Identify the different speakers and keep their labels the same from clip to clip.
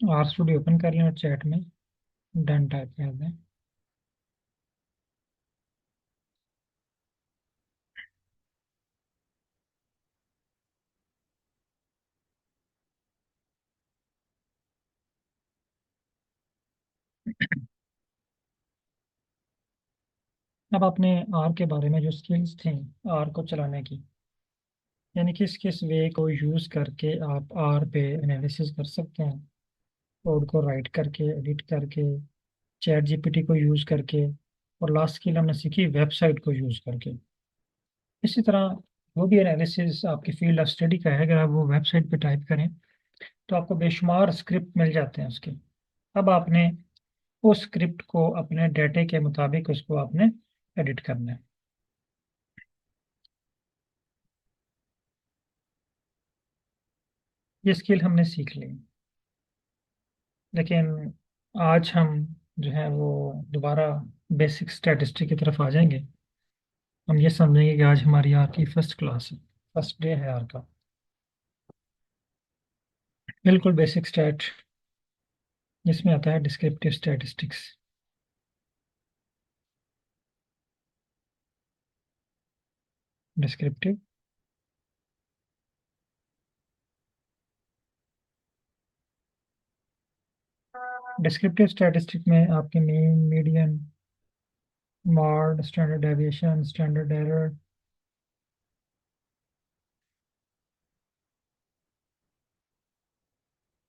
Speaker 1: Are studio open कर लें और चैट में डन टाइप कर दें। अब आपने आर के बारे में जो स्किल्स थी आर को चलाने की, यानी किस किस वे को यूज़ करके आप आर पे एनालिसिस कर सकते हैं, कोड को राइट करके, एडिट करके, चैट जीपीटी को यूज़ करके, और लास्ट स्किल हमने सीखी वेबसाइट को यूज़ करके। इसी तरह वो भी एनालिसिस आपकी फील्ड ऑफ स्टडी का है, अगर आप वो वेबसाइट पे टाइप करें तो आपको बेशुमार स्क्रिप्ट मिल जाते हैं उसके। अब आपने उस स्क्रिप्ट को अपने डाटे के मुताबिक उसको आपने एडिट करना है। ये स्किल हमने सीख ली, लेकिन आज हम जो है वो दोबारा बेसिक स्टैटिस्टिक की तरफ आ जाएंगे। हम ये समझेंगे कि आज हमारी आर की फर्स्ट क्लास है, फर्स्ट डे है आर का। बिल्कुल बेसिक स्टैट, जिसमें आता है descriptive statistics. Descriptive descriptive statistic में आपके mean, median, mod, standard deviation, standard error,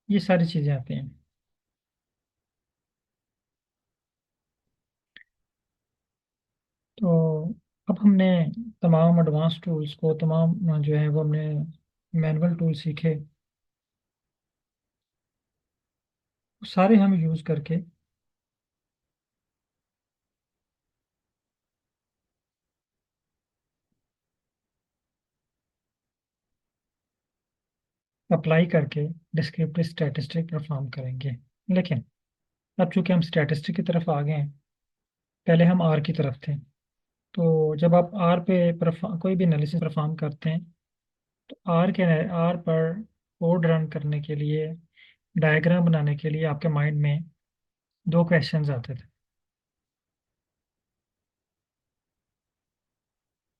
Speaker 1: ये सारी चीज़ें आती हैं। तो अब हमने तमाम एडवांस टूल्स को, तमाम जो है वो हमने मैनुअल टूल सीखे, सारे हम यूज़ करके अप्लाई करके डिस्क्रिप्टिव स्टैटिस्टिक परफॉर्म करेंगे। लेकिन अब चूंकि हम स्टैटिस्टिक की तरफ आ गए हैं, पहले हम आर की तरफ थे। तो जब आप आर पे कोई भी एनालिसिस परफॉर्म करते हैं, तो आर पर कोड रन करने के लिए, डायग्राम बनाने के लिए आपके माइंड में दो क्वेश्चंस आते थे।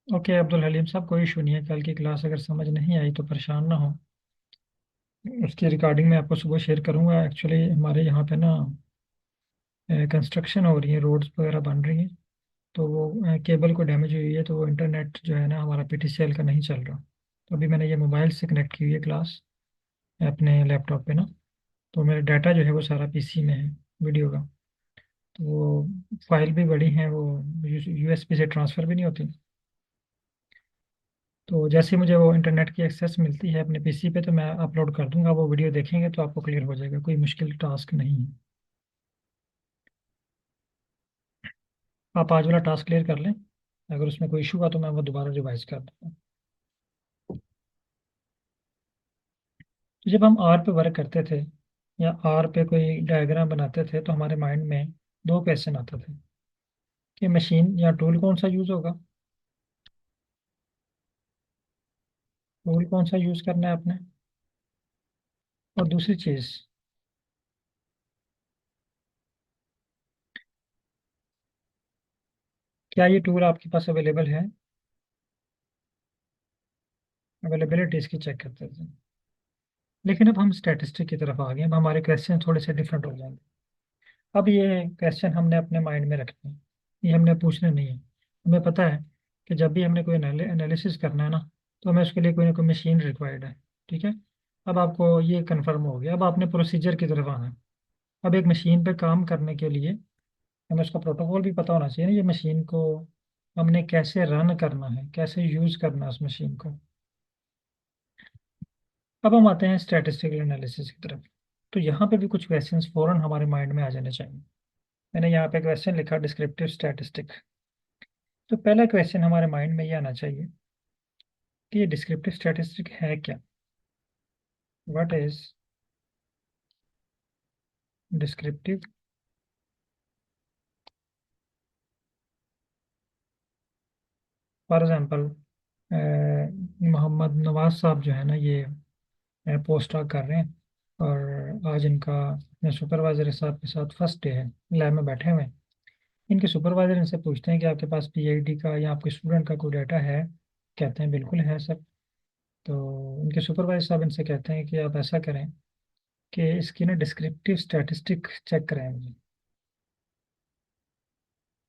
Speaker 1: ओके अब्दुल हलीम साहब, कोई इशू नहीं है, कल की क्लास अगर समझ नहीं आई तो परेशान ना हो, उसकी रिकॉर्डिंग मैं आपको सुबह शेयर करूंगा। एक्चुअली हमारे यहाँ पे ना कंस्ट्रक्शन हो रही है, रोड्स वगैरह बन रही हैं, तो वो केबल को डैमेज हुई है, तो वो इंटरनेट जो है ना हमारा पीटीसीएल का नहीं चल रहा। तो अभी मैंने ये मोबाइल से कनेक्ट की हुई है क्लास अपने लैपटॉप पे ना, तो मेरा डाटा जो है वो सारा पीसी में है, वीडियो का। तो वो फाइल भी बड़ी हैं, वो यूएसबी से ट्रांसफ़र भी नहीं होती। तो जैसे ही मुझे वो इंटरनेट की एक्सेस मिलती है अपने पीसी पे, तो मैं अपलोड कर दूंगा, वो वीडियो देखेंगे तो आपको क्लियर हो जाएगा, कोई मुश्किल टास्क नहीं है। आप आज वाला टास्क क्लियर कर लें, अगर उसमें कोई इशू हुआ तो मैं वो दोबारा रिवाइज कर दूंगा। तो जब हम आर पे वर्क करते थे या आर पे कोई डायग्राम बनाते थे, तो हमारे माइंड में दो क्वेश्चन आते थे कि मशीन या टूल कौन सा यूज़ होगा, टूल कौन सा यूज़ करना है आपने, और दूसरी चीज़, क्या ये टूल आपके पास अवेलेबल है, अवेलेबिलिटी इसकी चेक करते थे। लेकिन अब हम स्टैटिस्टिक की तरफ आ गए, अब हमारे क्वेश्चन थोड़े से डिफरेंट हो जाएंगे। अब ये क्वेश्चन हमने अपने माइंड में रखने हैं, ये हमने पूछने नहीं है। हमें पता है कि जब भी हमने कोई एनालिसिस करना है ना, तो हमें उसके लिए कोई ना कोई मशीन रिक्वायर्ड है। ठीक है, अब आपको ये कंफर्म हो गया, अब आपने प्रोसीजर की तरफ आना है। अब एक मशीन पे काम करने के लिए हमें उसका प्रोटोकॉल भी पता होना चाहिए ना, ये मशीन को हमने कैसे रन करना है, कैसे यूज़ करना है उस मशीन को। अब हम आते हैं स्टैटिस्टिकल एनालिसिस की तरफ। तो यहाँ पे भी कुछ क्वेश्चंस फौरन हमारे माइंड में आ जाने चाहिए। मैंने यहाँ पे क्वेश्चन लिखा डिस्क्रिप्टिव स्टैटिस्टिक। तो पहला क्वेश्चन हमारे माइंड में ये आना चाहिए कि ये डिस्क्रिप्टिव स्टैटिस्टिक है क्या। What is descriptive. For example Mohammad Nawaz sahab जो है ना, ये पोस्ट डॉक कर रहे हैं, और आज इनका सुपरवाइजर साहब के साथ फर्स्ट डे है, लैब में बैठे हुए हैं। इनके सुपरवाइजर इनसे पूछते हैं कि आपके पास पीएचडी का या आपके स्टूडेंट का कोई डाटा है। कहते हैं बिल्कुल है सर। तो इनके सुपरवाइजर साहब इनसे कहते हैं कि आप ऐसा करें कि इसकी ना डिस्क्रिप्टिव स्टैटिस्टिक चेक करें मुझे।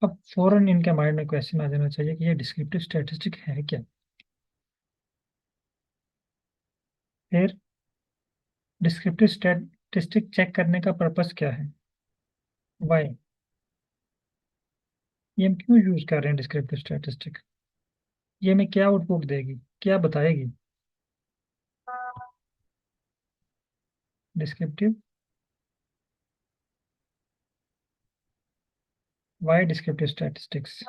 Speaker 1: अब फौरन इनके माइंड में क्वेश्चन आ जाना चाहिए कि ये डिस्क्रिप्टिव स्टैटिस्टिक है क्या। फिर डिस्क्रिप्टिव स्टैटिस्टिक चेक करने का पर्पस क्या है, वाई, ये हम क्यों यूज कर रहे हैं डिस्क्रिप्टिव स्टैटिस्टिक, ये हमें क्या आउटपुट देगी, क्या बताएगी। Descriptive, why descriptive statistics.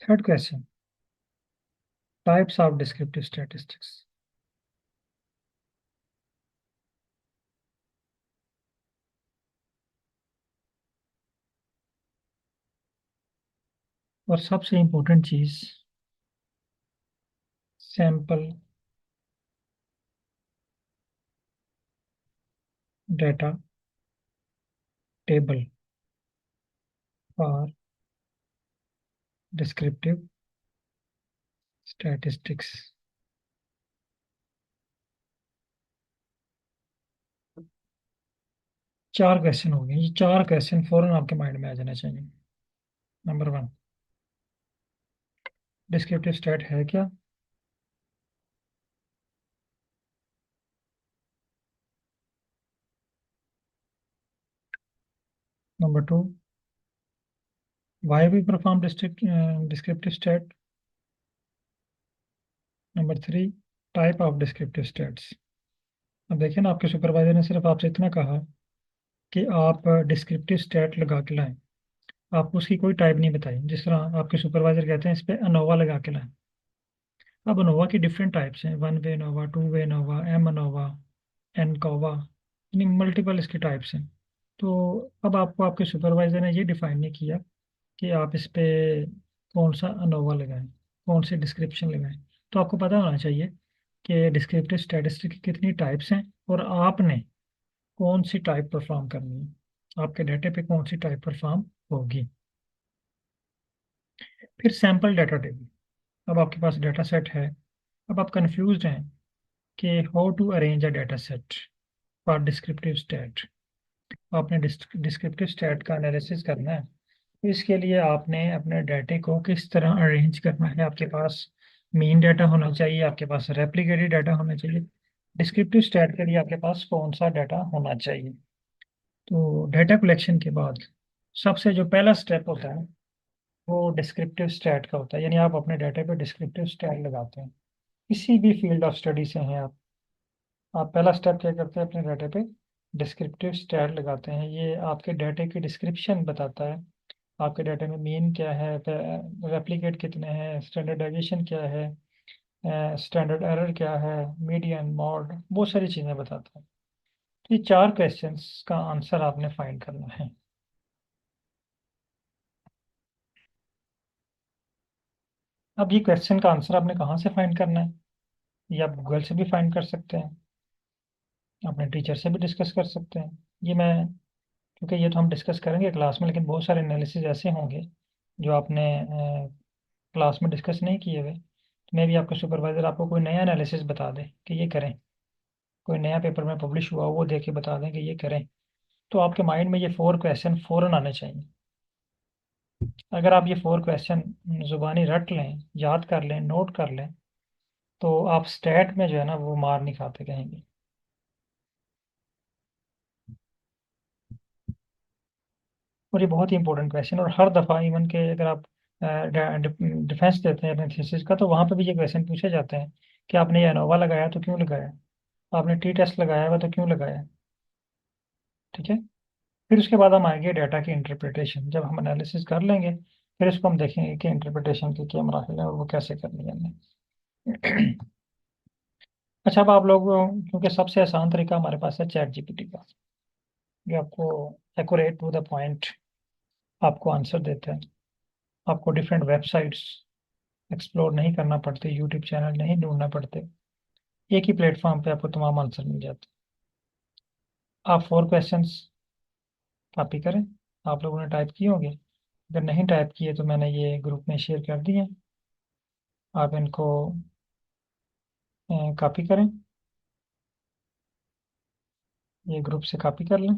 Speaker 1: Third question, types of descriptive statistics. और सबसे इंपॉर्टेंट चीज, sample data table for descriptive statistics. चार क्वेश्चन हो गए, ये चार क्वेश्चन फौरन आपके माइंड में आ जाना चाहिए। नंबर वन, डिस्क्रिप्टिव स्टैट है क्या। Number two, why we perform descriptive stat. Number three, type of descriptive stats. अब देखिए ना, आपके सुपरवाइजर ने सिर्फ आपसे इतना कहा कि आप डिस्क्रिप्टिव स्टैट लगा के लाएं, आप उसकी कोई टाइप नहीं बताई। जिस तरह आपके सुपरवाइजर कहते हैं इस पे अनोवा लगा के लाएं। अब अनोवा की डिफरेंट टाइप्स हैं, one way ANOVA, two way ANOVA, MANOVA, ANCOVA, यानी मल्टीपल इसकी टाइप्स हैं। तो अब आपको आपके सुपरवाइजर ने ये डिफाइन नहीं किया कि आप इस पे कौन सा अनोवा लगाएं, कौन सी डिस्क्रिप्शन लगाएं। तो आपको पता होना चाहिए कि डिस्क्रिप्टिव स्टैटिस्टिक की कितनी टाइप्स हैं और आपने कौन सी टाइप परफॉर्म करनी है, आपके डाटे पे कौन सी टाइप परफॉर्म होगी। फिर सैंपल डाटा टेबल। अब आपके पास डाटा सेट है, अब आप कंफ्यूज हैं कि how to arrange a data set for descriptive stat. आपने डिस्क्रिप्टिव स्टैट का एनालिसिस करना है, तो इसके लिए आपने अपने डाटे को किस तरह अरेंज करना है। आपके पास मीन डाटा होना चाहिए, आपके पास रेप्लिकेटेड डाटा होना चाहिए। डिस्क्रिप्टिव स्टैट के लिए आपके पास कौन सा डाटा होना चाहिए। तो डाटा कलेक्शन के बाद सबसे जो पहला स्टेप होता है वो डिस्क्रिप्टिव स्टैट का होता है, यानी आप अपने डाटा पे डिस्क्रिप्टिव स्टैट लगाते हैं। किसी भी फील्ड ऑफ स्टडी से हैं आप पहला स्टेप क्या करते हैं, अपने डाटा पे डिस्क्रिप्टिव स्टैट लगाते हैं। ये आपके डाटे की डिस्क्रिप्शन बताता है, आपके डाटा में मीन क्या है, रेप्लिकेट कितने हैं, स्टैंडर्डाइजेशन क्या है, स्टैंडर्ड एरर क्या है, मीडियन मॉड, बहुत सारी चीज़ें बताता है। तो ये चार क्वेश्चंस का आंसर आपने फाइंड करना है। अब ये क्वेश्चन का आंसर आपने कहाँ से फाइंड करना है, ये आप गूगल से भी फाइंड कर सकते हैं, अपने टीचर से भी डिस्कस कर सकते हैं। ये मैं, क्योंकि ये तो हम डिस्कस करेंगे क्लास में, लेकिन बहुत सारे एनालिसिस ऐसे होंगे जो आपने क्लास में डिस्कस नहीं किए हुए। तो मे भी आपका सुपरवाइजर आपको कोई नया एनालिसिस बता दे कि ये करें, कोई नया पेपर में पब्लिश हुआ हो वो देख के बता दें कि ये करें। तो आपके माइंड में ये फोर क्वेश्चन फौरन आने चाहिए। अगर आप ये फोर क्वेश्चन जुबानी रट लें, याद कर लें, नोट कर लें, तो आप स्टैट में जो है ना वो मार नहीं खाते कहेंगे। और ये बहुत ही इंपॉर्टेंट क्वेश्चन, और हर दफ़ा इवन के अगर आप डिफेंस देते हैं अपने थीसिस का, तो वहाँ पे भी ये क्वेश्चन पूछे जाते हैं कि आपने ये अनोवा लगाया तो क्यों लगाया, आपने टी टेस्ट लगाया हुआ तो क्यों लगाया। ठीक है। फिर उसके बाद हम आएंगे डाटा की इंटरप्रिटेशन। जब हम एनालिसिस कर लेंगे फिर इसको हम देखेंगे कि इंटरप्रिटेशन के क्या मराहल है और वो कैसे करनी है हमने। अच्छा, अब आप लोग, क्योंकि सबसे आसान तरीका हमारे पास है चैट जीपीटी का, जो आपको एक्यूरेट टू द पॉइंट आपको आंसर देता है। आपको डिफरेंट वेबसाइट्स एक्सप्लोर नहीं करना पड़ते, यूट्यूब चैनल नहीं ढूंढना पड़ते, एक ही प्लेटफॉर्म पे आपको तमाम आंसर मिल जाते हैं। आप 4 क्वेश्चंस कॉपी करें। आप लोगों ने टाइप किए होंगे, अगर नहीं टाइप किए तो मैंने ये ग्रुप में शेयर कर दिए। आप इनको कॉपी करें, ये ग्रुप से कॉपी कर लें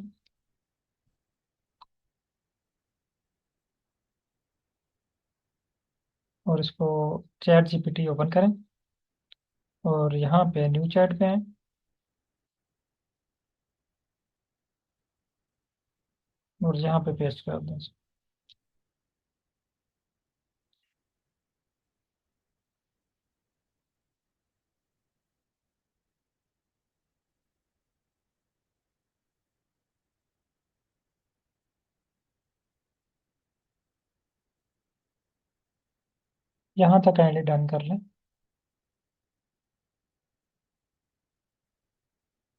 Speaker 1: और इसको चैट जीपीटी ओपन करें और यहाँ पे न्यू चैट पे आए और यहाँ पे पेस्ट कर दें। यहाँ तक काइंडली डन कर लें।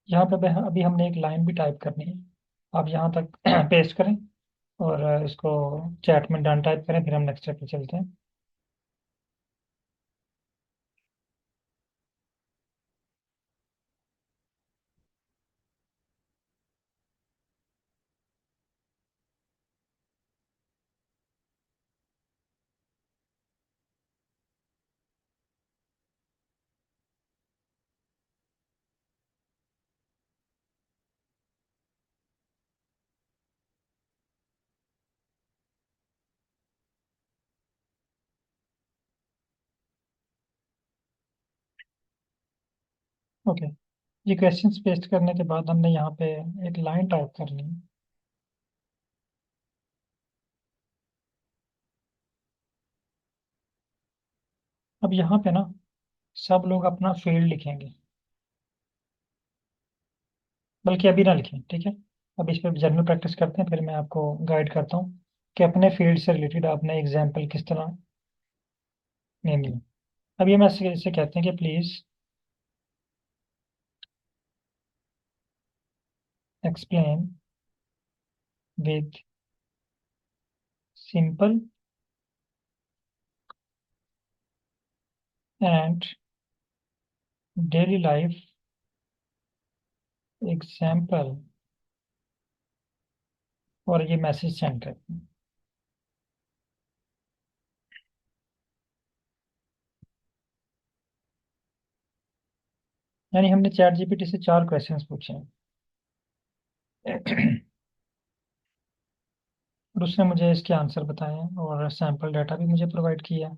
Speaker 1: यहाँ पे अभी हमने एक लाइन भी टाइप करनी है। आप यहाँ तक पेस्ट करें और इसको चैट में डन टाइप करें, फिर हम नेक्स्ट स्टेप पे चलते हैं। ओके, ये क्वेश्चंस पेस्ट करने के बाद हमने यहाँ पे एक लाइन टाइप करनी है। अब यहाँ पे ना सब लोग अपना फील्ड लिखेंगे, बल्कि अभी ना लिखें, ठीक है। अब इस पर जनरल प्रैक्टिस करते हैं, फिर मैं आपको गाइड करता हूँ कि अपने फील्ड से रिलेटेड आपने एग्जाम्पल किस तरह नेम लिया। अब ये मैं इसे कहते हैं कि please explain with simple and daily life example, और ये मैसेज सेंड करते हैं। यानी हमने चैट जीपीटी से 4 क्वेश्चंस पूछे हैं और उसने मुझे इसके आंसर बताए हैं और सैंपल डाटा भी मुझे प्रोवाइड किया है।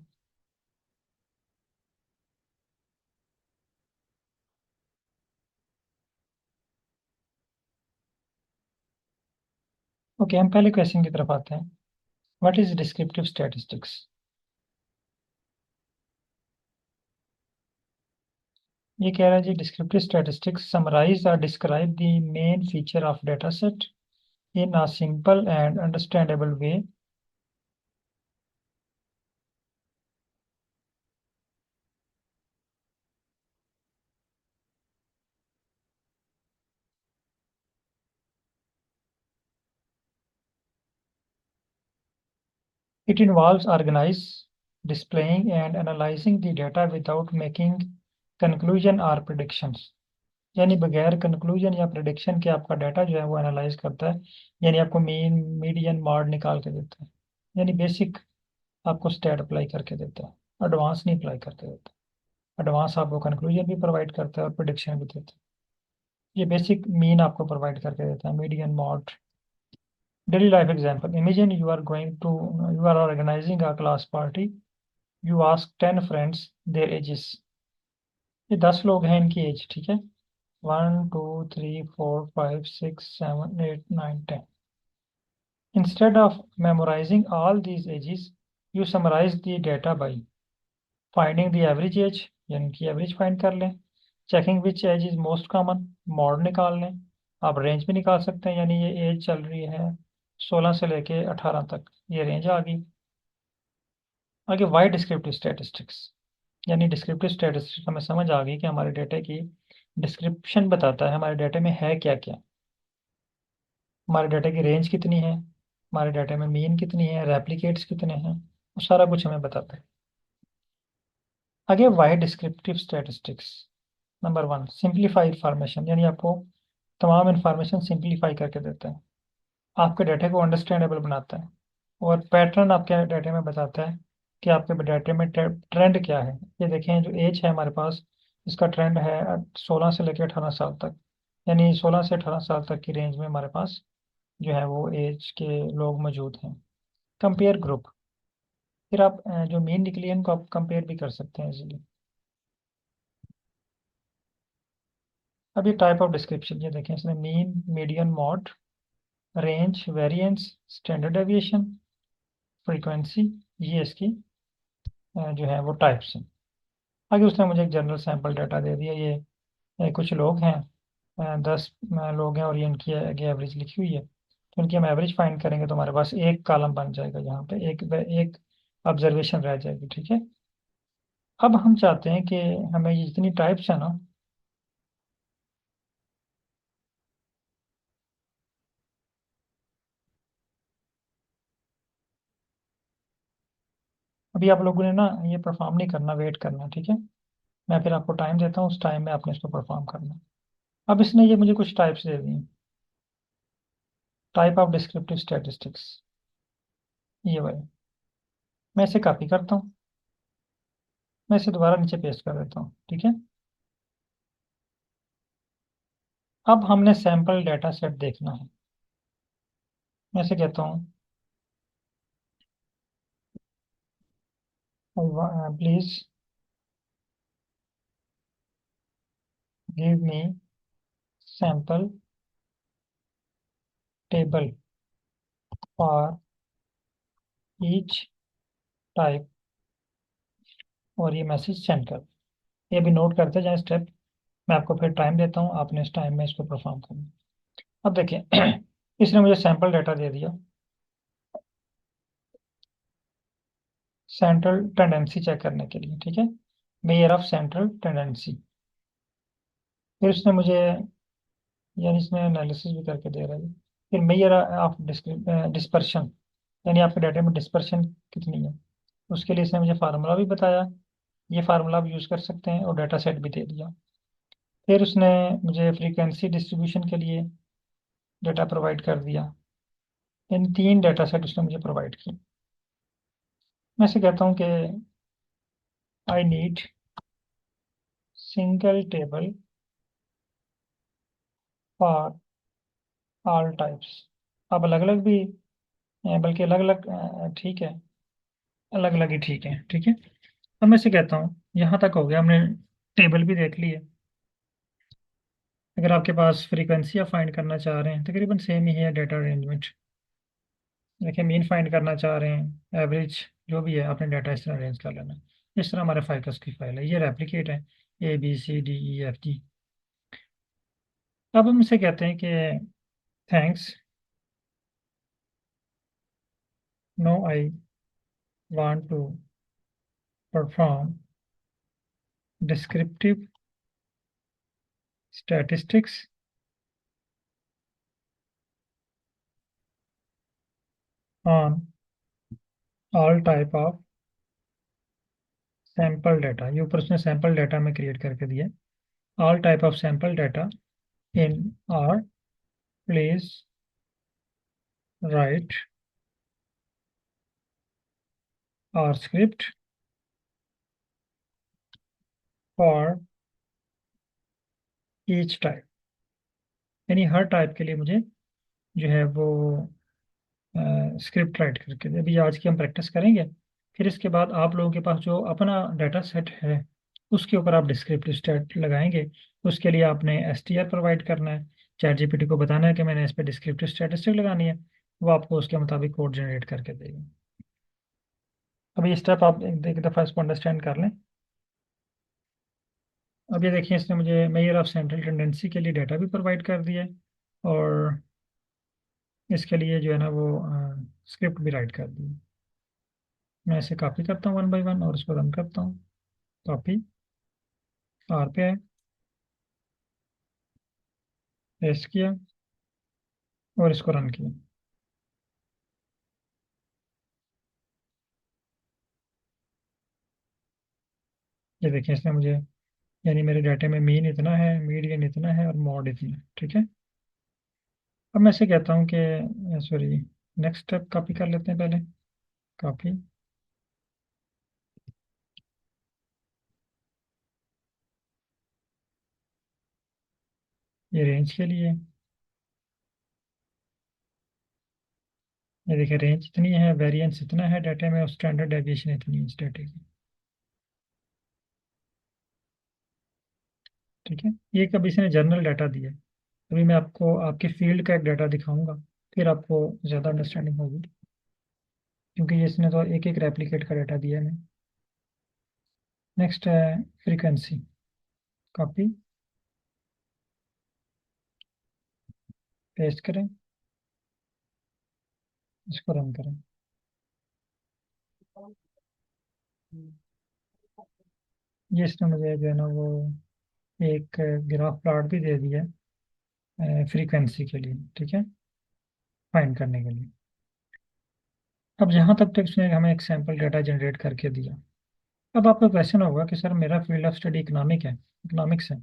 Speaker 1: ओके, हम पहले क्वेश्चन की तरफ आते हैं। What is descriptive statistics? ये कह रहा है जी, डिस्क्रिप्टिव स्टैटिस्टिक्स समराइज और describe the main feature of data set in a simple and understandable way. It involves organize, displaying and analyzing the data without making conclusion or predictions। यानी बगैर conclusion या prediction के आपका data जो है वो analyse करता है, यानी आपको मीन मीडियन मॉड निकाल के देता है। यानी बेसिक आपको स्टैट अप्लाई करके देता है, एडवांस नहीं अप्लाई करके देता। एडवांस आपको कंक्लूजन भी प्रोवाइड करता है और प्रिडिक्शन भी देता है। ये बेसिक मीन आपको प्रोवाइड करके देता है, median mode. Daily life example, imagine you are organizing a class party. You ask 10 friends their ages. ये 10 लोग हैं, इनकी एज, ठीक है। 1 2 3 4 5 6 7 8 9 10। Instead of memorizing all these ages, you summarize the data by finding the average age, यानी कि average find कर लें। Checking which age is most common, mode निकाल लें। आप रेंज भी निकाल सकते हैं, यानी ये एज चल रही है 16 से लेके 18 तक, ये रेंज आ गई। आगे वाई डिस्क्रिप्टिव स्टैटिस्टिक्स, यानी डिस्क्रिप्टिव स्टैटिस्टिक्स हमें समझ आ गई कि हमारे डेटा की डिस्क्रिप्शन बताता है हमारे डाटा में है क्या क्या, हमारे डाटा की रेंज कितनी है, हमारे डाटा में मीन कितनी है, रेप्लिकेट्स कितने हैं, वो सारा कुछ हमें बताता है। आगे why descriptive statistics. Number one, simplify information, यानी आपको तमाम इंफॉर्मेशन सिंप्लीफाई करके देता है, आपके डाटा को अंडरस्टैंडेबल बनाता है, और पैटर्न आपके डाटा में बताता है कि आपके डाटा में ट्रेंड क्या है। ये देखें, जो एज है हमारे पास, इसका ट्रेंड है 16 से लेकर 18 साल तक, यानी 16 से 18 साल तक की रेंज में हमारे पास जो है वो एज के लोग मौजूद हैं। कंपेयर ग्रुप, फिर आप जो मीन निकली है इनको आप कंपेयर भी कर सकते हैं इजीली। अब ये टाइप ऑफ डिस्क्रिप्शन, ये देखें इसमें mean, median, mod, range, variance, standard deviation, frequency, ये इसकी जो है वो टाइप्स हैं। आगे उसने मुझे एक जनरल सैंपल डाटा दे दिया। ये कुछ लोग हैं, 10 लोग हैं, और ये इनकी आगे एवरेज लिखी हुई है, तो इनकी हम एवरेज फाइंड करेंगे तो हमारे पास एक कॉलम बन जाएगा, यहाँ पे एक एक ऑब्जर्वेशन रह जाएगी, ठीक है। अब हम चाहते हैं कि हमें ये जितनी टाइप्स है ना, अभी आप लोगों ने ना ये परफॉर्म नहीं करना, वेट करना, ठीक है। मैं फिर आपको टाइम देता हूँ, उस टाइम में आपने इसको परफॉर्म करना है। अब इसने ये मुझे कुछ types they the, type of descriptive statistics, ये वाले। मैं इसे कॉपी करता हूँ, मैं इसे दोबारा नीचे पेस्ट कर देता हूँ, ठीक है। अब हमने सैंपल डाटा सेट देखना है। मैं इसे कहता हूँ, please give me sample table for each type, और ये मैसेज सेंड कर। ये भी नोट करते जाएं स्टेप। मैं आपको फिर टाइम देता हूँ, आपने इस टाइम में इसको परफॉर्म करना। अब देखिए इसने मुझे सैंपल डाटा दे दिया, सेंट्रल टेंडेंसी चेक करने के लिए, ठीक है। Measure of central tendency. फिर उसने मुझे, यानी इसमें एनालिसिस भी करके दे रहा है। फिर मेजर ऑफ डिस्पर्शन, यानी आपके डाटा में डिस्पर्शन कितनी है, उसके लिए इसने मुझे फार्मूला भी बताया। ये फार्मूला आप यूज़ कर सकते हैं, और डाटा सेट भी दे दिया। फिर उसने मुझे फ्रीक्वेंसी डिस्ट्रीब्यूशन के लिए डाटा प्रोवाइड कर दिया। इन तीन डाटा सेट उसने मुझे प्रोवाइड किए। मैं से कहता हूँ कि I need single table for all types. अब अलग अलग भी, बल्कि अलग अलग ठीक है, अलग अलग ही ठीक है, ठीक है। अब मैं से कहता हूँ, यहाँ तक हो गया, हमने टेबल भी देख ली है। अगर आपके पास फ्रीक्वेंसी आप फाइंड करना चाह रहे हैं, तकरीबन सेम ही है डाटा अरेंजमेंट। देखिए, मीन फाइंड करना चाह रहे हैं, एवरेज, जो भी है आपने डाटा इस तरह अरेंज कर लेना है। इस तरह हमारे फाइकस की फाइल है, ये रेप्लिकेट है, ABCDEFG। अब हम इसे कहते हैं कि thanks, no I want to perform descriptive statistics on all type of sample data. ये ऊपर उसने सैंपल डाटा में क्रिएट करके दिया, all type of sample data in R, please write R script for each type. यानी हर type के लिए मुझे जो है वो स्क्रिप्ट राइट करके दे। अभी आज की हम प्रैक्टिस करेंगे, फिर इसके बाद आप लोगों के पास जो अपना डाटा सेट है, उसके ऊपर आप डिस्क्रिप्टिव स्टैट लगाएंगे। उसके लिए आपने STR प्रोवाइड करना है, ChatGPT को बताना है कि मैंने इस पर डिस्क्रिप्टिव स्टैटिस्टिक लगानी है, वो आपको उसके मुताबिक कोड जनरेट करके देगा। अब ये स्टेप आप एक दफ़ा इसको अंडरस्टैंड कर लें। अब ये देखिए, इसने मुझे मेजर ऑफ सेंट्रल टेंडेंसी के लिए डाटा भी प्रोवाइड कर दिया है, और इसके लिए जो है ना वो स्क्रिप्ट भी राइट कर दी है। मैं इसे कॉपी करता हूँ वन बाई वन, और इसको रन करता हूँ। कॉपी, R पे है, पेस्ट किया, और इसको रन किया। ये देखिए इसने मुझे, यानी मेरे डाटा में मीन इतना है, मीडियन इतना है और मॉड इतना है, ठीक है। अब मैं ऐसे कहता हूँ कि सॉरी, नेक्स्ट स्टेप कॉपी कर लेते हैं पहले। कॉपी, ये रेंज के लिए, ये देखिए रेंज इतनी है, वेरिएंस इतना है डाटा में और स्टैंडर्ड डेविएशन इतनी है इस डाटे की, ठीक है। ये कभी इसने जनरल डाटा दिया है। अभी मैं आपको आपके फील्ड का एक डाटा दिखाऊंगा, फिर आपको ज़्यादा अंडरस्टैंडिंग होगी, क्योंकि ये इसने तो एक एक रेप्लिकेट का डाटा दिया है। नेक्स्ट है फ्रीक्वेंसी, कॉपी, पेस्ट करें, इसको रन करें। ये इसने मुझे जो है ना वो एक ग्राफ प्लॉट भी दे दिया है फ्रीक्वेंसी के लिए, ठीक है, फाइंड करने के लिए। अब यहाँ तक तो इसने हमें एक सैम्पल डाटा जनरेट करके दिया। अब आपका क्वेश्चन होगा कि सर मेरा फील्ड ऑफ स्टडी इकोनॉमिक है, इकोनॉमिक्स है,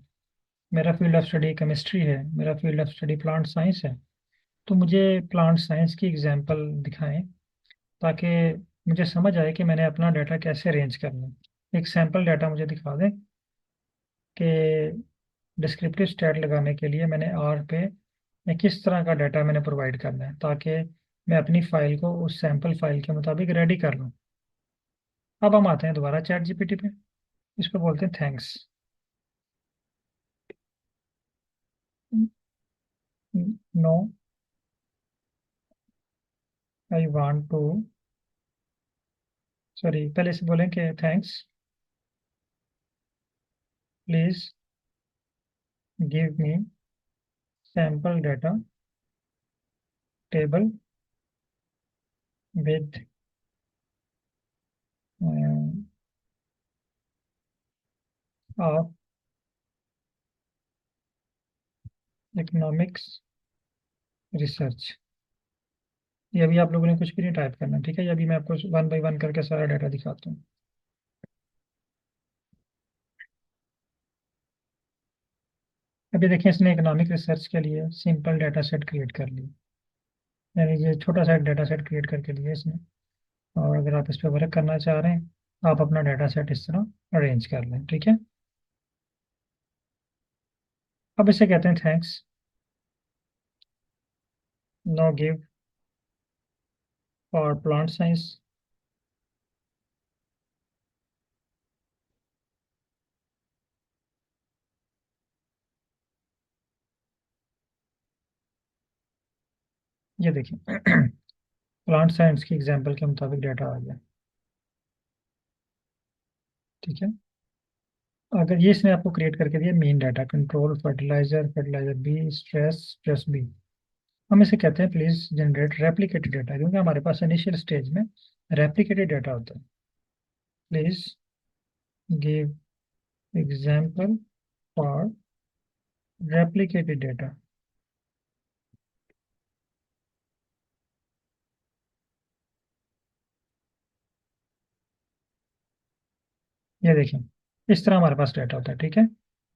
Speaker 1: मेरा फील्ड ऑफ स्टडी केमिस्ट्री है, मेरा field of study plant science है, तो मुझे प्लांट साइंस की एग्जांपल दिखाएं ताकि मुझे समझ आए कि मैंने अपना डाटा कैसे अरेंज करना है। एक सैम्पल डाटा मुझे दिखा दें कि डिस्क्रिप्टिव स्टैट लगाने के लिए मैंने आर पे मैं किस तरह का डाटा मैंने प्रोवाइड करना है, ताकि मैं अपनी फाइल को उस सैम्पल फाइल के मुताबिक रेडी कर लूँ। अब हम आते हैं दोबारा चैट जीपीटी पे, इस पे बोलते हैं thanks. No, I want to, sorry पहले से बोलें कि thanks, please give me sample data table with of economics research. ये अभी आप लोगों ने कुछ भी नहीं टाइप करना, ठीक है। ये अभी मैं आपको वन बाय वन करके सारा डाटा दिखाता हूँ। अभी देखिए इसने इकोनॉमिक रिसर्च के लिए सिंपल डाटा सेट क्रिएट कर लिया, यानी ये छोटा सा एक डाटा सेट क्रिएट करके लिया इसने। और अगर आप इस पर वर्क करना चाह रहे हैं, आप अपना डाटा सेट इस तरह अरेंज कर लें, ठीक है। अब इसे कहते हैं thanks, no give for plant science. ये देखिए प्लांट साइंस की एग्जाम्पल के मुताबिक डाटा आ गया, ठीक है। अगर ये इसने आपको क्रिएट करके दिया main data, control fertilizer, fertilizer B, stress, stress B, हम इसे कहते हैं प्लीज जनरेट रेप्लिकेटेड डाटा, क्योंकि हमारे पास इनिशियल स्टेज में रेप्लिकेटेड डाटा होता है। Please give example for replicated data. ये देखें, इस तरह हमारे पास डाटा होता है, ठीक है।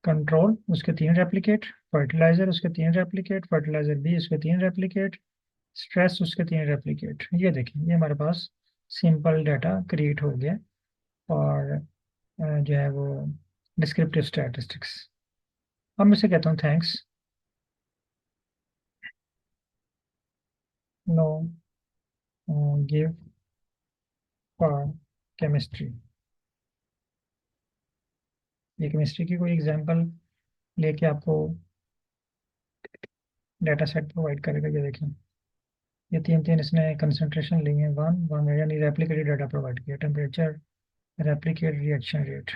Speaker 1: कंट्रोल उसके तीन रेप्लिकेट, फर्टिलाइजर उसके तीन रेप्लिकेट, फर्टिलाइजर बी उसके तीन रेप्लिकेट, स्ट्रेस उसके तीन रेप्लिकेट। ये देखें, ये हमारे पास सिंपल डाटा क्रिएट हो गया। और जो है वो डिस्क्रिप्टिव स्टैटिस्टिक्स। अब मैं इसे कहता हूँ thanks, no give for chemistry. ये केमिस्ट्री की कोई एग्जांपल लेके आपको डाटा सेट प्रोवाइड करेगा। ये देखिए, ये तीन तीन इसने कंसंट्रेशन ली है, वन वन, यानी रेप्लिकेटेड डाटा प्रोवाइड किया, टेम्परेचर, रेप्लिकेट, रिएक्शन रेट।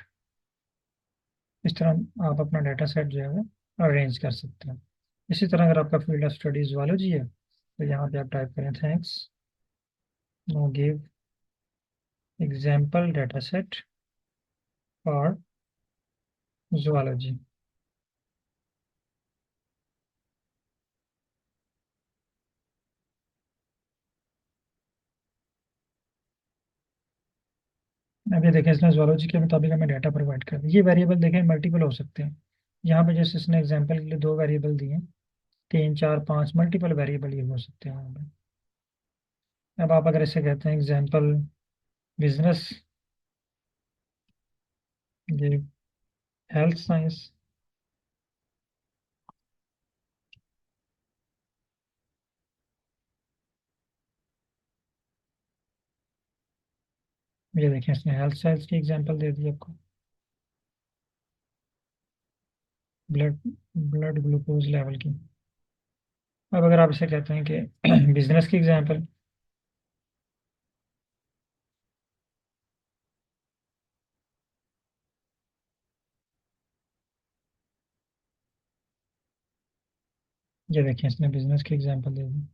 Speaker 1: इस तरह आप अपना डाटा सेट जो है वो अरेंज कर सकते हैं। इसी तरह अगर आपका फील्ड ऑफ स्टडी जूलॉजी है, तो यहाँ पे आप टाइप करें thanks, no give example data set for zoology. अभी देखें इसने जोलॉजी के मुताबिक हमें डाटा प्रोवाइड कर दिया। ये वेरिएबल देखें मल्टीपल हो सकते हैं। यहाँ पे जैसे इसने एग्जांपल के लिए दो वेरिएबल दिए हैं, तीन चार पांच मल्टीपल वेरिएबल ये हो सकते हैं यहाँ पे। अब आप अगर इसे कहते हैं एग्जांपल बिजनेस, ये हेल्थ साइंस, ये देखें इसने हेल्थ साइंस की एग्जांपल दे दी आपको। ब्लड ब्लड ग्लूकोज लेवल की। अब अगर आप इसे कहते हैं कि बिजनेस की एग्जांपल, ये देखिए इसने बिजनेस की एग्जांपल दे दी।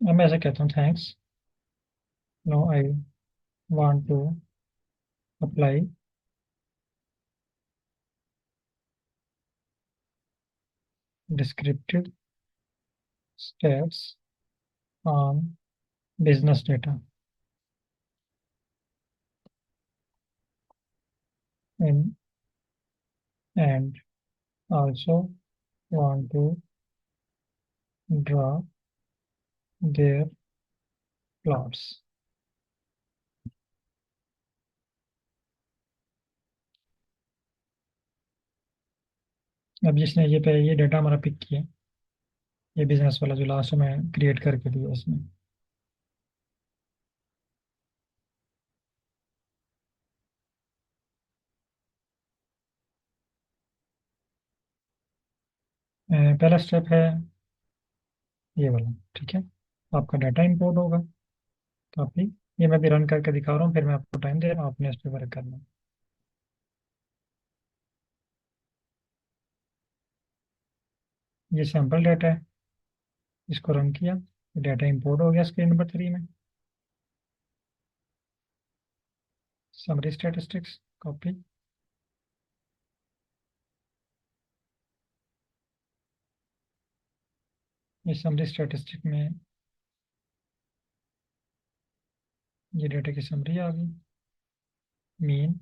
Speaker 1: अब मैं ऐसे कहता हूँ thanks, no I want to apply descriptive steps on business data in and also want to draw their plots. अब जिसने ये डाटा हमारा पिक किया, ये बिजनेस वाला जो लास्ट में क्रिएट करके दिया इसमें, पहला स्टेप है ये वाला, ठीक है। आपका डाटा इंपोर्ट होगा काफी। ये मैं भी रन करके दिखा रहा हूँ, फिर मैं आपको टाइम दे रहा हूँ, आपने इस पर वर्क करना है। ये सैम्पल डाटा है, इसको रन किया, डाटा इंपोर्ट हो गया स्क्रीन नंबर 3 में। समरी स्टैटिस्टिक्स कॉपी, ये समरी स्टैटिस्टिक में ये डाटा की समरी आ गई। मीन,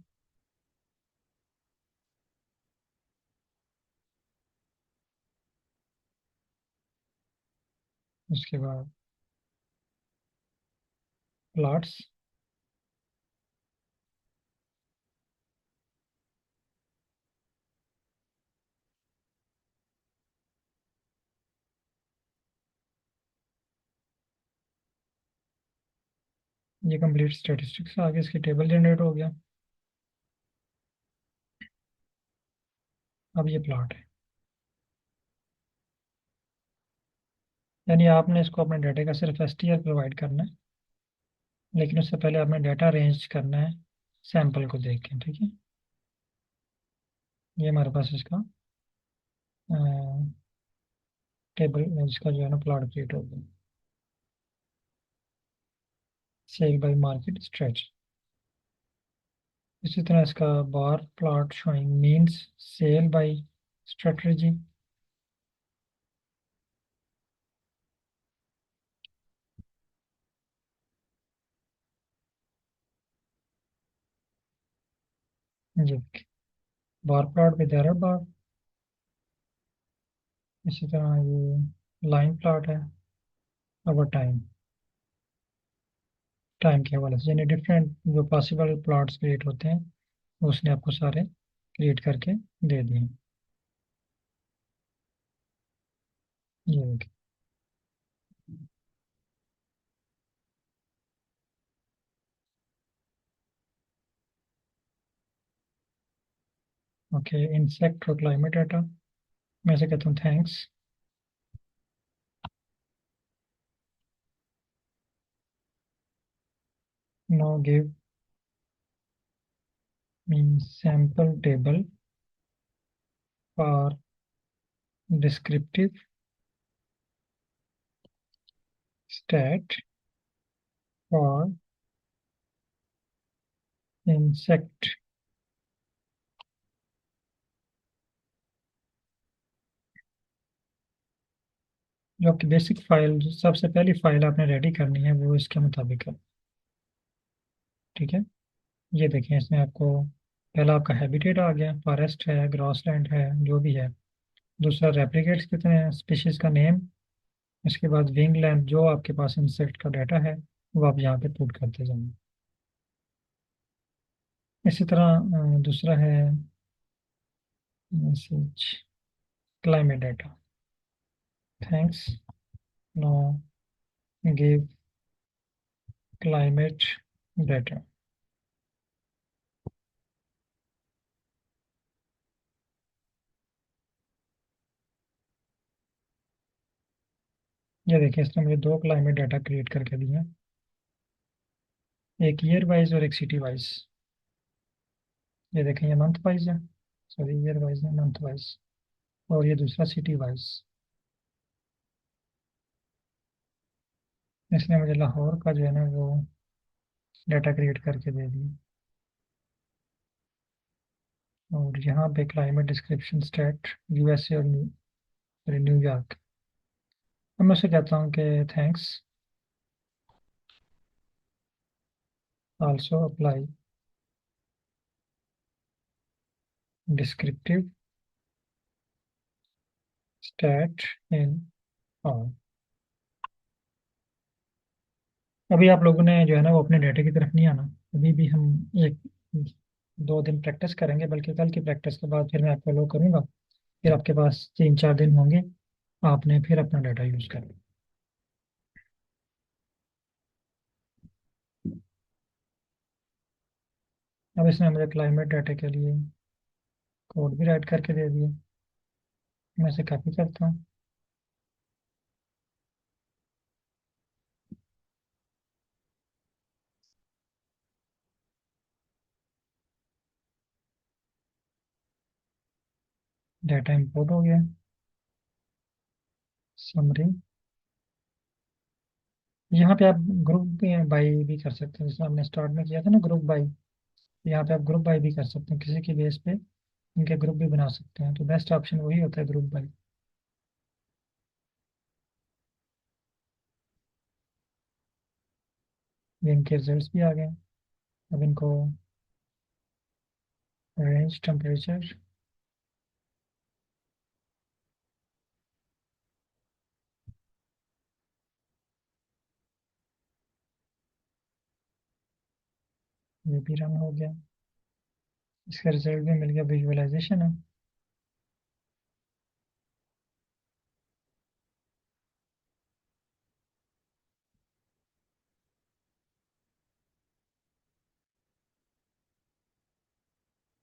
Speaker 1: उसके बाद प्लॉट्स, ये कंप्लीट स्टैटिस्टिक्स आगे इसकी टेबल जनरेट हो गया। अब ये प्लॉट है, यानी आपने इसको अपने डाटा का सिर्फ एसटीआर प्रोवाइड करना है, लेकिन उससे पहले आपने डाटा अरेंज करना है सैंपल को देख के, ठीक है। ये हमारे पास इसका टेबल, इसका जो है ना प्लॉट क्रिएट हो गया। सेल बाय मार्केट स्ट्रेच, इसी तरह इसका bar plot showing means sale by strategy. जी, bar plot with error bar. इसी तरह ये लाइन प्लॉट है ओवर टाइम, टाइम के हवाले से, यानी डिफरेंट जो पॉसिबल प्लॉट्स क्रिएट होते हैं वो उसने आपको सारे क्रिएट करके दे दिए। ये देखिए, ओके इंसेक्ट और क्लाइमेट डाटा। मैं से कहता हूँ thanks, no give mean sample table for descriptive stat for insect. जो आपकी बेसिक फाइल, जो सबसे पहली फाइल आपने रेडी करनी है वो इसके मुताबिक है। ठीक है, ये देखें, इसमें आपको पहला आपका हैबिटेट आ गया, फॉरेस्ट है, ग्रॉसलैंड है, जो भी है। दूसरा रेप्लिकेट्स कितने हैं, स्पीशीज का नेम। इसके बाद विंग लेंथ, जो आपके पास इंसेक्ट का डाटा है वो आप यहाँ पे पुट करते जाएंगे। इसी तरह दूसरा है message climate data. Thanks, no, give climate data. ये देखिए, इसने मुझे दो क्लाइमेट डाटा क्रिएट करके दिए हैं, एक ईयर वाइज और एक सिटी वाइज। ये देखें, ये मंथ वाइज है, सॉरी ईयर वाइज है, मंथ वाइज। और ये दूसरा सिटी वाइज। इसने मुझे लाहौर का जो है ना वो डाटा क्रिएट करके दे दिया। और यहाँ पे क्लाइमेट डिस्क्रिप्शन स्टेट यूएसए और न्यूयॉर्क। अब मैं उसे कहता हूँ कि thanks, also apply descriptive state in all. अभी आप लोगों ने जो है ना वो अपने डाटा की तरफ नहीं आना। अभी भी हम एक दो दिन प्रैक्टिस करेंगे, बल्कि कल की प्रैक्टिस के बाद फिर मैं आपको लो करूँगा। फिर आपके पास 3-4 दिन होंगे, आपने फिर अपना डाटा यूज़ करना। अब इसने मुझे क्लाइमेट डाटा के लिए कोड भी राइट करके दे दिया। मैं इसे कॉपी करता हूँ। डाटा इंपोर्ट हो गया। समरी, यहाँ पे आप ग्रुप बाई भी कर सकते हैं, जैसे हमने स्टार्ट में किया था ना ग्रुप बाई। यहाँ पे आप ग्रुप बाई भी कर सकते हैं, किसी की बेस पे इनके ग्रुप भी बना सकते हैं, तो बेस्ट ऑप्शन वही होता है, ग्रुप बाई। ये इनके रिजल्ट्स भी आ गए। अब इनको रेंज टेम्परेचर, ये भी रन हो गया। इसका रिजल्ट भी मिल गया, विजुअलाइजेशन है।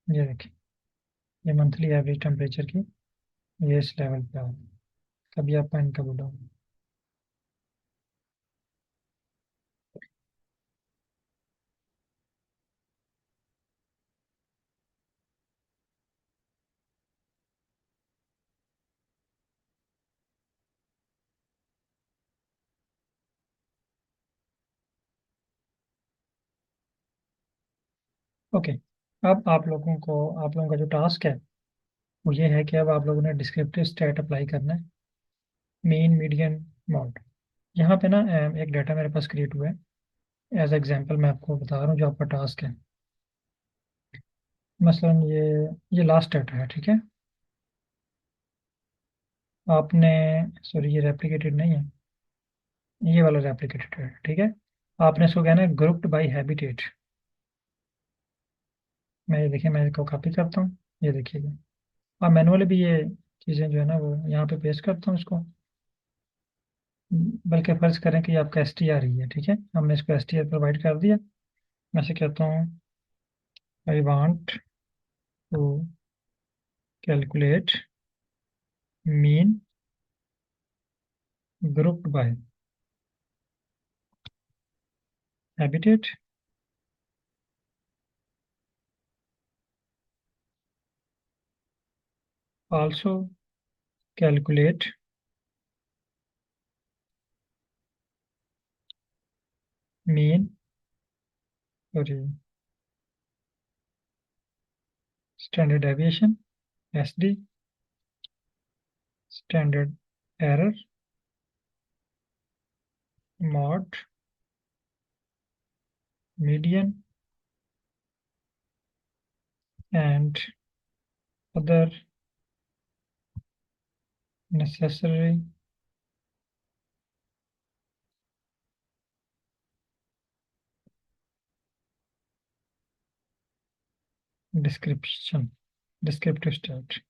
Speaker 1: ये देखिए, ये मंथली एवरेज टेम्परेचर की ये इस लेवल पे आ गई। कभी आपका इनका बोला। ओके, अब आप लोगों का जो टास्क है वो ये है कि अब आप लोगों ने डिस्क्रिप्टिव स्टेट अप्लाई करना है, मीन मीडियन मॉड। यहाँ पे ना एक डाटा मेरे पास क्रिएट हुआ है, एज एग्जांपल मैं आपको बता रहा हूँ जो आपका टास्क है। मसलन ये लास्ट डाटा है, ठीक है। आपने, सॉरी ये रेप्लिकेटेड नहीं है, ये वाला रेप्लिकेटेड है, ठीक है। आपने इसको कहना है ग्रुप्ड बाय हैबिटेट। मैं ये देखिए, मैं इसको कॉपी करता हूँ, ये देखिएगा। आप मैनुअली भी ये चीज़ें जो है ना वो यहाँ पे पेस्ट करता हूँ इसको। बल्कि फर्ज करें कि आपका एस टी आर ही है, ठीक है, हमने इसको एस टी आर प्रोवाइड कर दिया। मैं से कहता हूँ I want to calculate mean grouped by habitat, also calculate mean, sorry, standard deviation, S D, standard error, mode, median and other necessary description, descriptive state.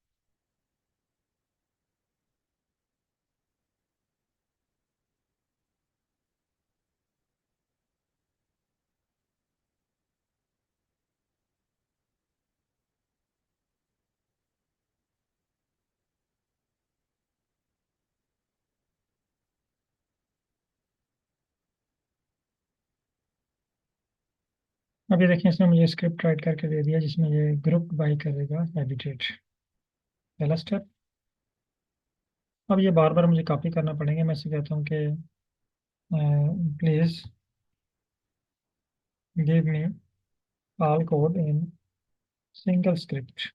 Speaker 1: अभी देखिए इसने मुझे स्क्रिप्ट राइट करके दे दिया जिसमें ये ग्रुप बाई करेगा हैबिटेट, पहला स्टेप। अब ये बार बार मुझे कॉपी करना पड़ेगा। मैं इसे कहता हूँ कि please give me all code in single script.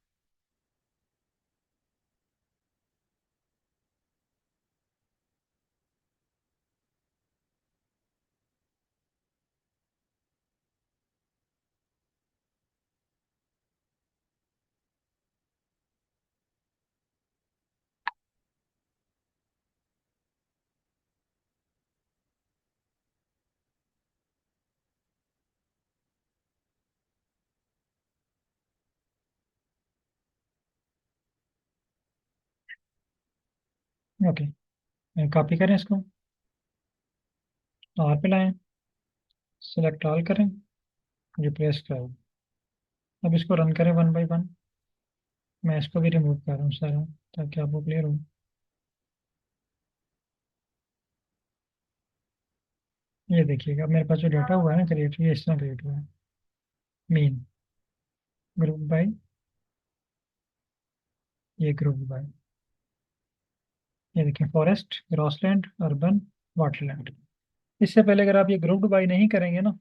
Speaker 1: Okay, copy करें इसको, आर पे लाएं, सिलेक्ट ऑल करें, रिप्लेस करें। अब इसको रन करें वन बाई वन। मैं इसको भी रिमूव कर रहा हूँ सारा, ताकि आपको क्लियर हो। ये देखिएगा मेरे पास जो डाटा हुआ है ना क्रिएट, ये इस तरह क्रिएट हुआ है। मीन, ग्रुप बाई, ये ग्रुप बाई, ये देखिए फॉरेस्ट, ग्रॉसलैंड, अर्बन, वाटरलैंड। इससे पहले अगर आप ये ग्रुप बाई नहीं करेंगे ना,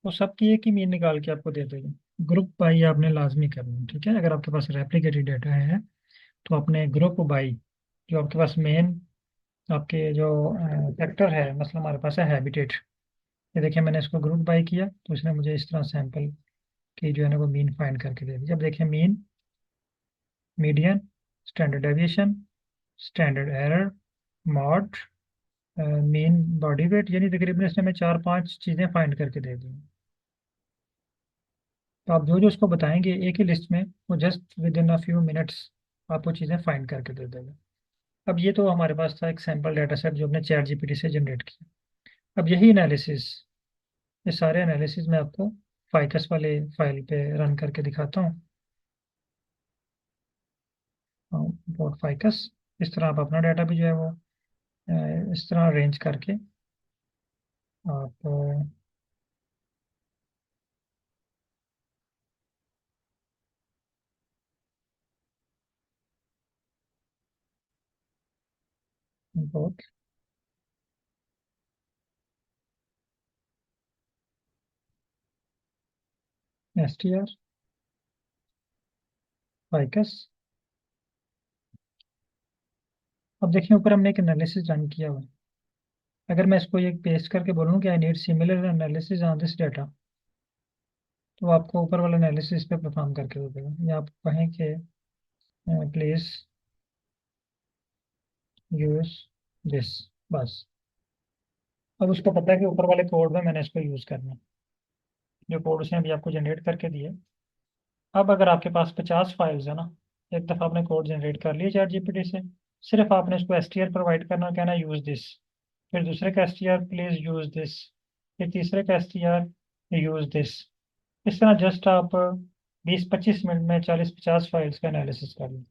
Speaker 1: तो सबकी एक ही मीन निकाल के आपको दे देगा। ग्रुप बाई आपने लाजमी करना है, ठीक है। अगर आपके पास रेप्लिकेटेड डाटा है तो अपने ग्रुप बाई, जो आपके पास मेन आपके जो फैक्टर है, मतलब हमारे पास है हैबिटेट। ये देखिए मैंने इसको ग्रुप बाई किया तो इसने मुझे इस तरह सैंपल की जो है ना वो मीन फाइंड करके दे दी। अब देखिए mean, median, standard deviation, standard error, mod, mean, body weight, यानी तकरीबन इसने हमें चार पांच चीज़ें फाइंड करके दे दी। तो आप जो जो उसको बताएंगे एक ही लिस्ट में, वो just with in a few minutes आपको चीज़ें फाइंड करके दे देगा। अब ये तो हमारे पास था एक सैम्पल डाटा सेट जो हमने चैट जीपीटी से जनरेट किया। अब यही एनालिसिस, ये सारे एनालिसिस मैं आपको फाइकस वाले फाइल पे रन करके दिखाता हूँ। बोट फाइकस, इस तरह आप अपना डाटा भी जो है वो इस तरह अरेंज करके आप boat S T R ficus. अब देखिए ऊपर हमने एक एनालिसिस रन किया हुआ है। अगर मैं इसको ये पेस्ट करके बोलूँ कि I need similar analysis on this data, तो आपको ऊपर वाला एनालिसिस पे परफॉर्म करके दे देगा। या आप कहें कि प्लीज यूज दिस, बस। अब उसको पता है कि ऊपर वाले कोड में मैंने इसको यूज करना है, जो कोड उसने अभी आपको जनरेट करके दिए। अब अगर आपके पास 50 फाइल्स है ना, एक दफ़ा आपने कोड जनरेट कर लिया चैट जीपीटी से, सिर्फ आपने उसको एस टी आर प्रोवाइड करना और कहना यूज दिस, फिर दूसरे का S T R please use this, फिर तीसरे का S T R use this. इस तरह जस्ट आप 20-25 मिनट में 40-50 फाइल्स का एनालिसिस कर लें।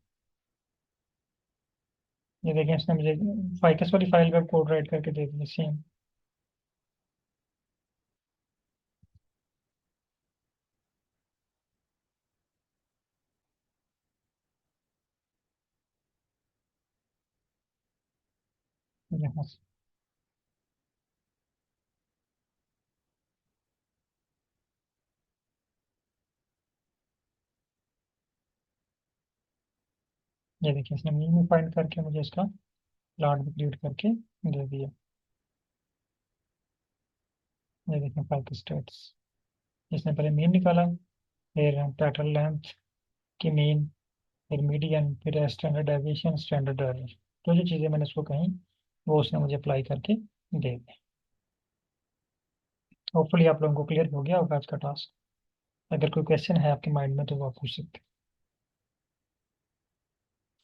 Speaker 1: ये देखिए इसने मुझे फाइकस वाली फाइल का कोड राइट करके दे दिया सेम। यहाँ से ये देखिए इसने मीन फाइंड करके मुझे इसका प्लॉट भी क्रिएट करके दे दिया। ये देखें फाइव स्टेट्स। इसने पहले मीन निकाला, फिर पैटर्न लेंथ की मीन, फिर मीडियन, फिर स्टैंडर्ड डेविएशन, स्टैंडर्ड एरर। जो जो चीज़ें मैंने उसको कही वो उसने मुझे अप्लाई करके दे दी। होपफुली आप लोगों को क्लियर हो गया होगा आज का टास्क। अगर कोई क्वेश्चन है आपके माइंड में तो वो आप पूछ सकते हैं।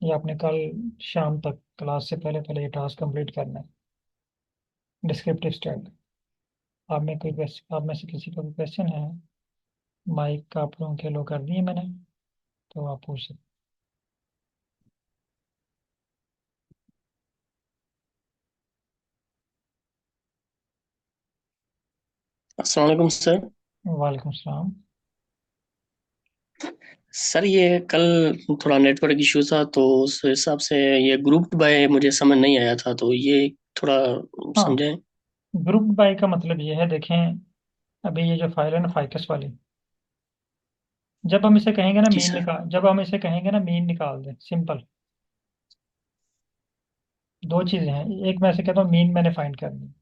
Speaker 1: ये आपने कल शाम तक क्लास से पहले पहले ये टास्क कंप्लीट करना है। Descriptive state. आप में से किसी का भी क्वेश्चन है, माइक आप लोगों के लो कर दिए मैंने, तो आप पूछ सकते
Speaker 2: अस्सलाम वालेकुम सर।
Speaker 1: हैं। वालेकुम सलाम।
Speaker 2: सर ये कल थोड़ा नेटवर्क इशू था तो उस हिसाब से ये ग्रुप बाय मुझे समझ नहीं आया था, तो ये थोड़ा
Speaker 1: हाँ,
Speaker 2: समझाएं।
Speaker 1: ग्रुप बाय का मतलब ये है, देखें अभी ये जो फाइल है ना फाइकस वाली,
Speaker 2: जी सर।
Speaker 1: जब हम इसे कहेंगे ना मीन निकाल दे, सिंपल। दो चीजें हैं, एक मैं से कहता हूँ मीन मैंने फाइंड करनी है।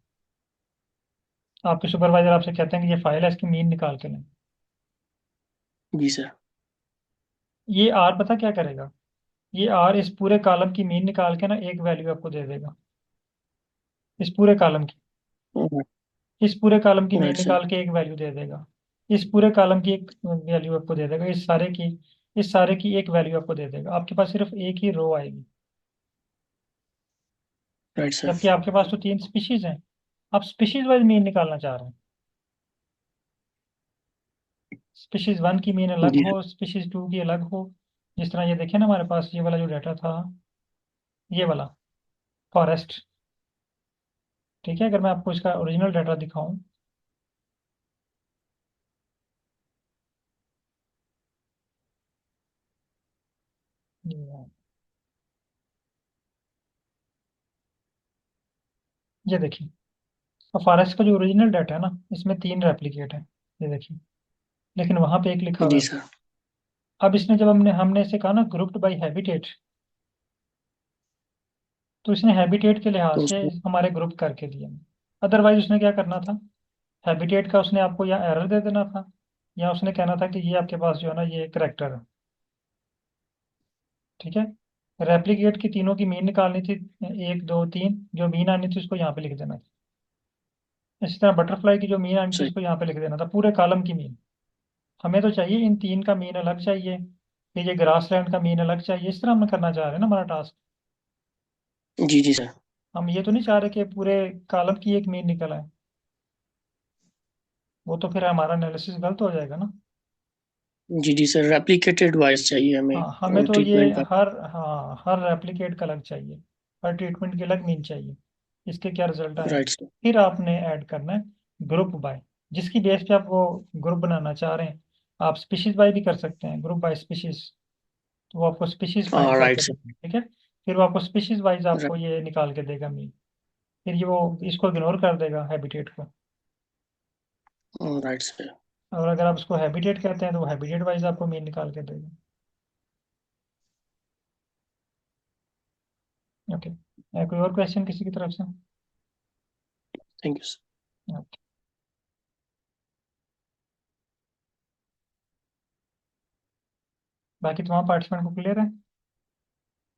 Speaker 1: आपके सुपरवाइजर आपसे कहते हैं कि ये फाइल है, इसकी मीन निकाल के लें।
Speaker 2: जी सर।
Speaker 1: ये आर पता क्या करेगा, ये आर इस पूरे कॉलम की मीन निकाल के ना एक वैल्यू आपको दे देगा। इस पूरे कॉलम की इस पूरे कॉलम की मीन
Speaker 2: राइट सर।
Speaker 1: निकाल के एक वैल्यू दे देगा। इस पूरे कॉलम की एक वैल्यू आपको दे देगा। इस सारे की एक वैल्यू आपको दे देगा। आपके पास सिर्फ एक ही रो आएगी,
Speaker 2: राइट सर।
Speaker 1: जबकि आपके पास तो तीन स्पीशीज हैं। आप स्पीशीज वाइज मीन निकालना चाह रहे हैं। स्पीशीज वन की मीन अलग
Speaker 2: जी
Speaker 1: हो,
Speaker 2: सर।
Speaker 1: स्पीशीज टू की अलग हो। जिस तरह ये देखे ना, हमारे पास ये वाला जो डाटा था, ये वाला फॉरेस्ट। ठीक है, अगर मैं आपको इसका ओरिजिनल डाटा दिखाऊं, ये देखिए। और फॉरेस्ट का जो ओरिजिनल डाटा है ना, इसमें तीन रेप्लिकेट है, ये देखिए। लेकिन वहां पे एक लिखा हुआ
Speaker 2: जी
Speaker 1: है।
Speaker 2: सर।
Speaker 1: अब इसने जब हमने इसे कहा ना ग्रुप्ड बाय हैबिटेट, तो इसने हैबिटेट के लिहाज
Speaker 2: तो
Speaker 1: से
Speaker 2: उसको
Speaker 1: हमारे ग्रुप करके दिए। अदरवाइज उसने क्या करना था, हैबिटेट का उसने आपको या एरर दे देना था, या उसने कहना था कि ये आपके पास जो है ना ये करेक्टर है। ठीक है, रेप्लिकेट की तीनों की मीन निकालनी थी, एक दो तीन, जो मीन आनी थी उसको यहाँ पे लिख देना था। इसी तरह बटरफ्लाई की जो मीन आनी थी
Speaker 2: सही।
Speaker 1: उसको यहाँ पे लिख देना था, पूरे कॉलम की मीन। हमें तो चाहिए इन तीन का मीन अलग चाहिए, फिर ये ग्रासलैंड का मीन अलग चाहिए। इस तरह हम करना चाह रहे हैं ना हमारा टास्क।
Speaker 2: जी जी सर।
Speaker 1: हम ये तो नहीं चाह रहे कि पूरे कॉलम की एक मीन निकल आए। वो तो फिर हमारा एनालिसिस गलत हो जाएगा ना।
Speaker 2: जी जी सर, रेप्लिकेटेड वाइज चाहिए हमें
Speaker 1: हाँ, हमें तो ये
Speaker 2: ट्रीटमेंट का।
Speaker 1: हर रेप्लिकेट का अलग चाहिए, हर ट्रीटमेंट की अलग मीन चाहिए। इसके क्या रिजल्ट आए,
Speaker 2: राइट सर।
Speaker 1: फिर आपने ऐड करना है ग्रुप बाय, जिसकी बेस पे आप वो ग्रुप बनाना चाह रहे हैं। आप स्पीशीज बाय भी कर सकते हैं, ग्रुप बाय स्पीशीज। तो वो आपको स्पीशीज फाइंड
Speaker 2: हाँ राइट
Speaker 1: करके
Speaker 2: सर।
Speaker 1: देगा, ठीक है। फिर वो आपको स्पीशीज वाइज आपको ये निकाल के देगा मीन। फिर ये वो इसको इग्नोर कर देगा हैबिटेट को।
Speaker 2: Right sir.
Speaker 1: और अगर आप उसको हैबिटेट कहते हैं तो वो हैबिटेट वाइज आपको मीन निकाल के देगा। ओके, कोई और क्वेश्चन किसी की तरफ से?
Speaker 2: Thank you sir.
Speaker 1: Okay. बाकी तमाम पार्टिसिपेंट को क्लियर है?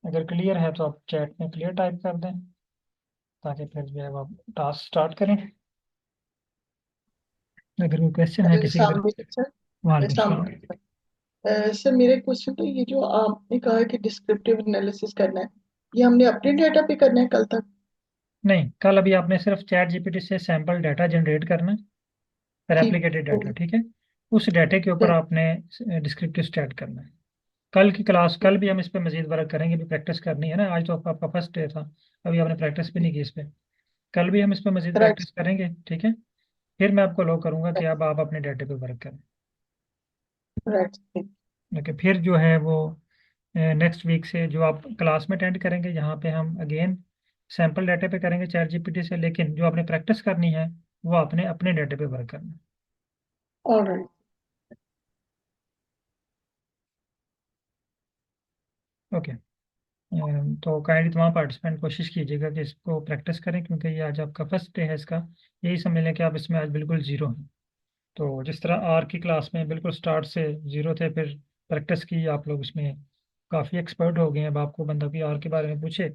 Speaker 1: अगर क्लियर है तो आप चैट में क्लियर टाइप कर दें, ताकि फिर जो है वो आप टास्क स्टार्ट करें। अगर कोई क्वेश्चन है किसी की तरफ।
Speaker 3: सामने सर।
Speaker 1: वालेकुम सलाम।
Speaker 3: सामने सर, मेरे क्वेश्चन तो ये जो आपने कहा कि डिस्क्रिप्टिव एनालिसिस करना है, ये हमने अपने डेटा पे करना है कल तक?
Speaker 1: नहीं, कल अभी आपने सिर्फ चैट जीपीटी से सैंपल डाटा जनरेट करना है,
Speaker 3: ठीक
Speaker 1: रेप्लिकेटेड
Speaker 3: हो
Speaker 1: डाटा, ठीक है। उस डाटे के ऊपर
Speaker 3: गया।
Speaker 1: आपने डिस्क्रिप्टिव स्टार्ट करना है। कल भी हम इस पे मजीद वर्क करेंगे, भी प्रैक्टिस करनी है ना। आज तो आपका फर्स्ट डे था, अभी आपने प्रैक्टिस भी नहीं की इस पे। कल भी हम इस पे मजीद
Speaker 3: राइट।
Speaker 1: प्रैक्टिस करेंगे, ठीक है। फिर मैं आपको लो करूंगा कि अब आप अपने डाटे पे वर्क करें।
Speaker 3: राइट।
Speaker 1: ओके, फिर जो है वो नेक्स्ट वीक से जो आप क्लास में अटेंड करेंगे, यहाँ पे हम अगेन सैम्पल डाटे पे करेंगे चैट जीपीटी से, लेकिन जो आपने प्रैक्टिस करनी है वो आपने अपने डाटे पे वर्क करना
Speaker 3: ऑलराइट।
Speaker 1: है। ओके। तो काइंडली तमाम पार्टिसिपेंट कोशिश कीजिएगा कि इसको प्रैक्टिस करें, क्योंकि ये आज आपका फर्स्ट डे है इसका। यही समझ लें कि आप इसमें आज बिल्कुल ज़ीरो हैं। तो जिस तरह आर की क्लास में बिल्कुल स्टार्ट से ज़ीरो थे, फिर प्रैक्टिस की आप लोग, इसमें काफ़ी एक्सपर्ट हो गए हैं। अब आपको बंदा भी आर के बारे में पूछे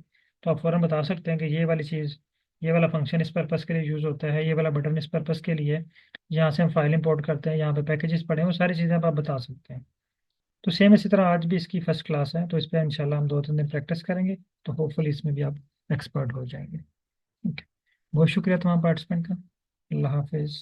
Speaker 1: तो आप फ़ौरन बता सकते हैं कि ये वाली चीज़, ये वाला फंक्शन इस पर्पज़ के लिए यूज़ होता है, ये वाला बटन इस पर्पज़ के लिए, यहाँ से हम फाइल इंपोर्ट करते हैं, यहाँ पे पैकेजेस पड़े हैं, वो सारी चीज़ें आप बता सकते हैं। तो सेम इसी तरह आज भी इसकी फर्स्ट क्लास है, तो इस पर इंशाल्लाह हम 2-3 दिन प्रैक्टिस करेंगे, तो होपफुली इसमें भी आप एक्सपर्ट हो जाएंगे। ओके, बहुत शुक्रिया तमाम पार्टिसिपेंट का। अल्लाह हाफिज़।